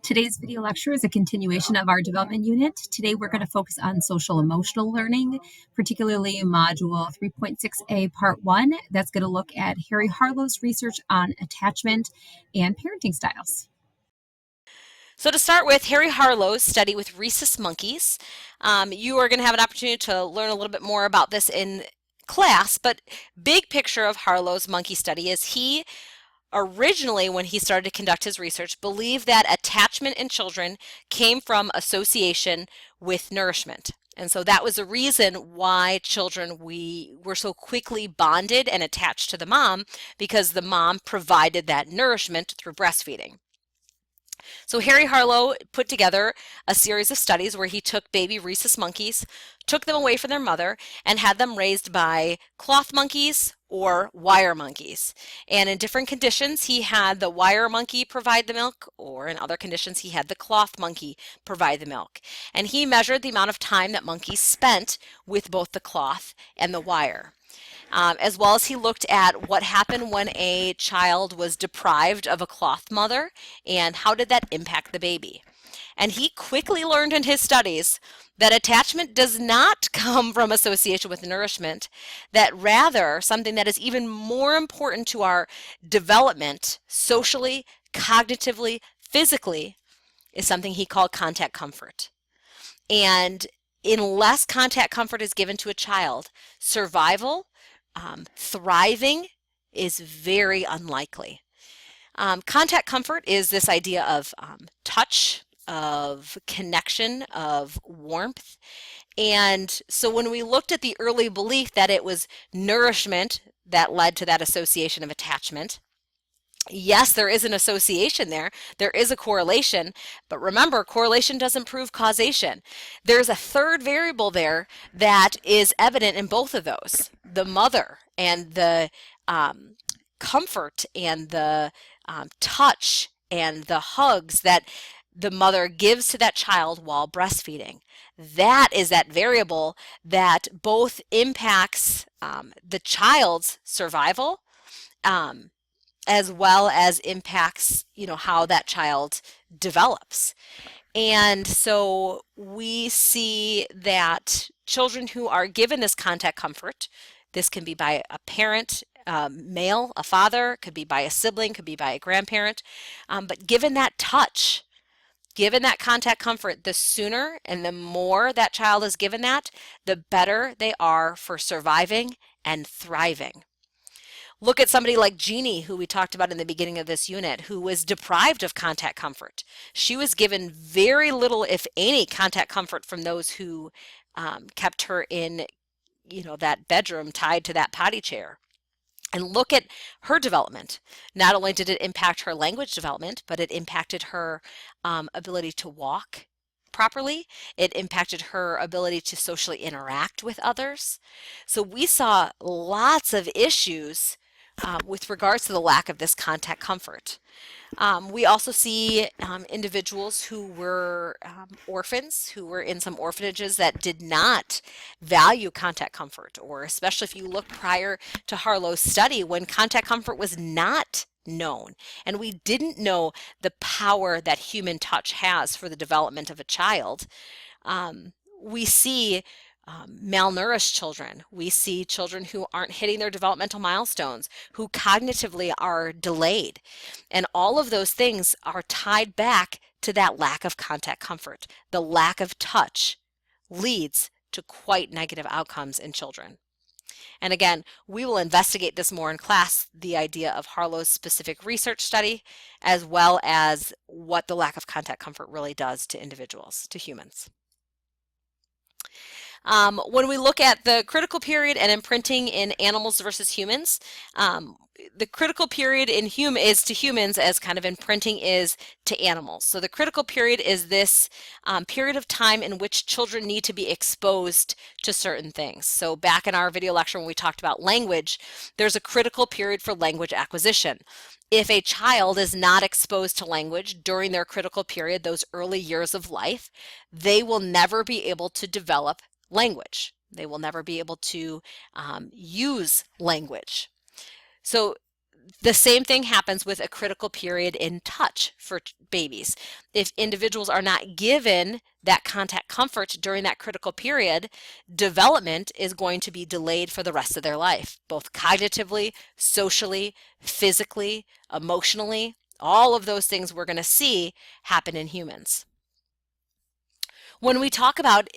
Today's video lecture is a continuation of our development unit. Today we're going to focus on social emotional learning, particularly Module 3.6a Part 1. That's going to look at Harry Harlow's research on attachment and parenting styles. So to start with, Harry Harlow's study with rhesus monkeys. You are going to have an opportunity to learn a little bit more about this in class, but big picture of Harlow's monkey study is he originally, when he started to conduct his research, believed that attachment in children came from association with nourishment. And so that was the reason why children were so quickly bonded and attached to the mom, because the mom provided that nourishment through breastfeeding. So Harry Harlow put together a series of studies where he took baby rhesus monkeys, took them away from their mother, and had them raised by cloth monkeys or wire monkeys. And in different conditions, he had the wire monkey provide the milk, or in other conditions, he had the cloth monkey provide the milk. And he measured the amount of time that monkeys spent with both the cloth and the wire. As well as he looked at what happened when a child was deprived of a cloth mother and how did that impact the baby. And he quickly learned in his studies that attachment does not come from association with nourishment, that rather something that is even more important to our development socially, cognitively, physically is something he called contact comfort. And unless contact comfort is given to a child, survival, thriving is very unlikely. Contact comfort is this idea of touch, of connection, of warmth. And so when we looked at the early belief that it was nourishment that led to that association of attachment, yes, there is an association there. There is a correlation, but remember, correlation doesn't prove causation. There's a third variable there that is evident in both of those. The mother and the comfort and the touch and the hugs that the mother gives to that child while breastfeeding. That is that variable that both impacts the child's survival, as well as impacts, how that child develops. And so we see that children who are given this contact comfort, this can be by a parent, male, a father, could be by a sibling, could be by a grandparent, but given that touch, given that contact comfort, the sooner and the more that child is given that, the better they are for surviving and thriving. Look at somebody like Jeannie, who we talked about in the beginning of this unit, who was deprived of contact comfort. She was given very little, if any, contact comfort from those who kept her in, that bedroom tied to that potty chair. And look at her development. Not only did it impact her language development, but it impacted her ability to walk properly. It impacted her ability to socially interact with others. So we saw lots of issues with regards to the lack of this contact comfort. We also see individuals who were orphans, who were in some orphanages that did not value contact comfort, or especially if you look prior to Harlow's study when contact comfort was not known and we didn't know the power that human touch has for the development of a child. We see malnourished children. We see children who aren't hitting their developmental milestones, who cognitively are delayed. And all of those things are tied back to that lack of contact comfort. The lack of touch leads to quite negative outcomes in children. And again, we will investigate this more in class, the idea of Harlow's specific research study, as well as what the lack of contact comfort really does to individuals, to humans. When we look at the critical period and imprinting in animals versus humans, the critical period is to humans as kind of imprinting is to animals. So the critical period is this period of time in which children need to be exposed to certain things. So back in our video lecture when we talked about language, there's a critical period for language acquisition. If a child is not exposed to language during their critical period, those early years of life, they will never be able to develop language. They will never be able to use language. So The same thing happens with a critical period in touch for babies. If individuals are not given that contact comfort during that critical period, development is going to be delayed for the rest of their life, both cognitively, socially, physically, emotionally. All of those things we're going to see happen in humans. When we talk about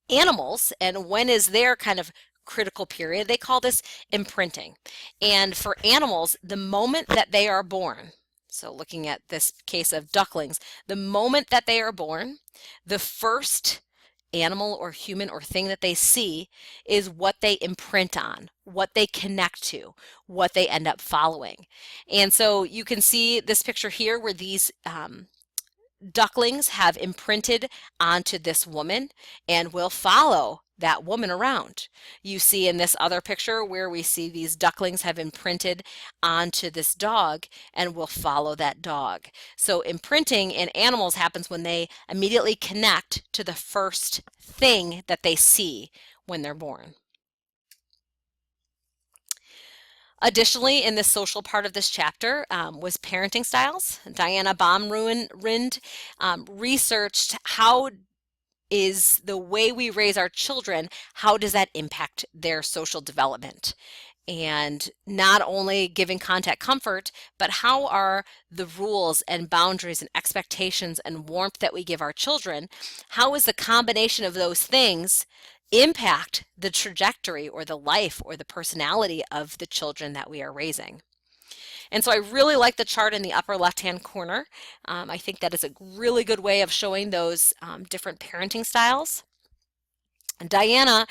animals and when is their kind of critical period, they call this imprinting. And for animals, the moment that they are born, so looking at this case of ducklings, the moment that they are born, the first animal or human or thing that they see is what they imprint on, what they connect to, what they end up following. And so you can see this picture here where these ducklings have imprinted onto this woman and will follow that woman around. You see in this other picture where we see these ducklings have imprinted onto this dog and will follow that dog. So imprinting in animals happens when they immediately connect to the first thing that they see when they're born. Additionally, in the social part of this chapter was parenting styles. Diana Baumrind researched how is the way we raise our children, how does that impact their social development? And not only giving contact comfort, but how are the rules and boundaries and expectations and warmth that we give our children, how is the combination of those things impact the trajectory or the life or the personality of the children that we are raising? And so I really like the chart in the upper left-hand corner. I think that is a really good way of showing those different parenting styles. Diana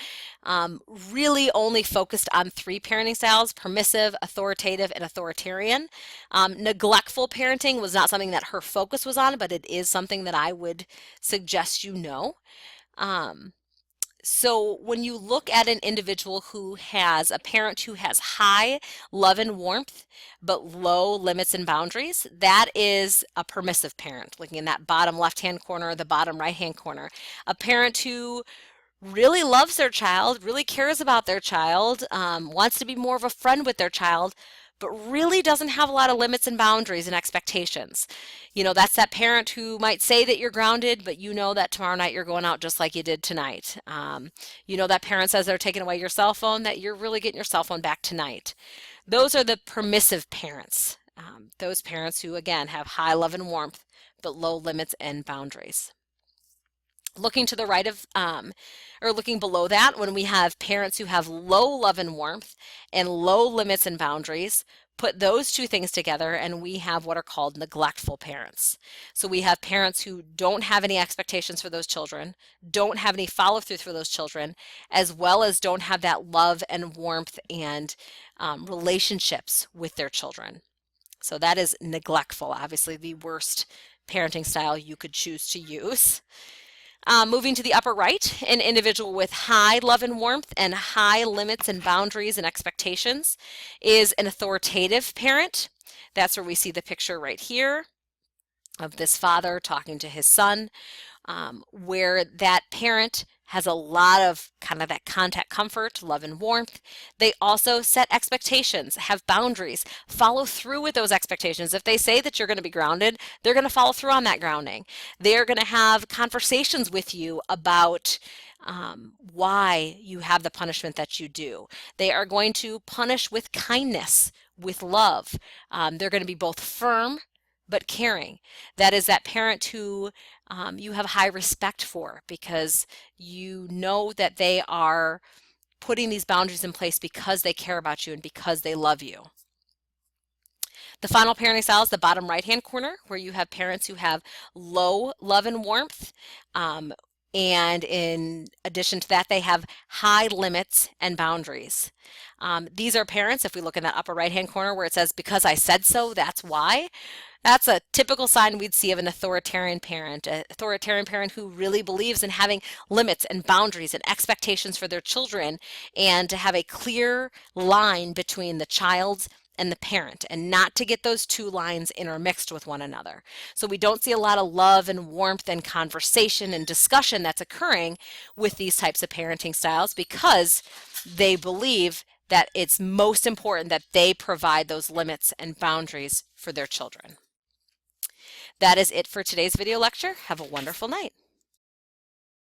really only focused on 3 parenting styles: permissive, authoritative, and authoritarian. Neglectful parenting was not something that her focus was on, but it is something that I would suggest you know. So when you look at an individual who has a parent who has high love and warmth, but low limits and boundaries, that is a permissive parent. Looking in that bottom left-hand corner, the bottom right-hand corner. A parent who really loves their child, really cares about their child, wants to be more of a friend with their child, but really doesn't have a lot of limits and boundaries and expectations. You know, that's that parent who might say that you're grounded, but you know that tomorrow night you're going out just like you did tonight. You know that parent says they're taking away your cell phone, that you're really getting your cell phone back tonight. Those are the permissive parents. Those parents who, again, have high love and warmth, but low limits and boundaries. Looking to the right of, or looking below that, when we have parents who have low love and warmth and low limits and boundaries, put those two things together and we have what are called neglectful parents. So we have parents who don't have any expectations for those children, don't have any follow through for those children, as well as don't have that love and warmth and relationships with their children. So that is neglectful, obviously the worst parenting style you could choose to use. Moving to the upper right, an individual with high love and warmth and high limits and boundaries and expectations is an authoritative parent. That's where we see the picture right here of this father talking to his son, where that parent has a lot of kind of that contact comfort, love and warmth. They also set expectations, have boundaries, follow through with those expectations. If they say that you're going to be grounded, they're going to follow through on that grounding. They're going to have conversations with you about why you have the punishment that you do. They are going to punish with kindness, with love. They're going to be both firm but caring. That is that parent who you have high respect for because you know that they are putting these boundaries in place because they care about you and because they love you. The final parenting style is the bottom right-hand corner, where you have parents who have low love and warmth. And in addition to that, they have high limits and boundaries. These are parents, if we look in that upper right-hand corner where it says, because I said so, that's why. That's a typical sign we'd see of an authoritarian parent who really believes in having limits and boundaries and expectations for their children, and to have a clear line between the child and the parent, and not to get those two lines intermixed with one another. So we don't see a lot of love and warmth and conversation and discussion that's occurring with these types of parenting styles because they believe that it's most important that they provide those limits and boundaries for their children. That is it for today's video lecture. Have a wonderful night.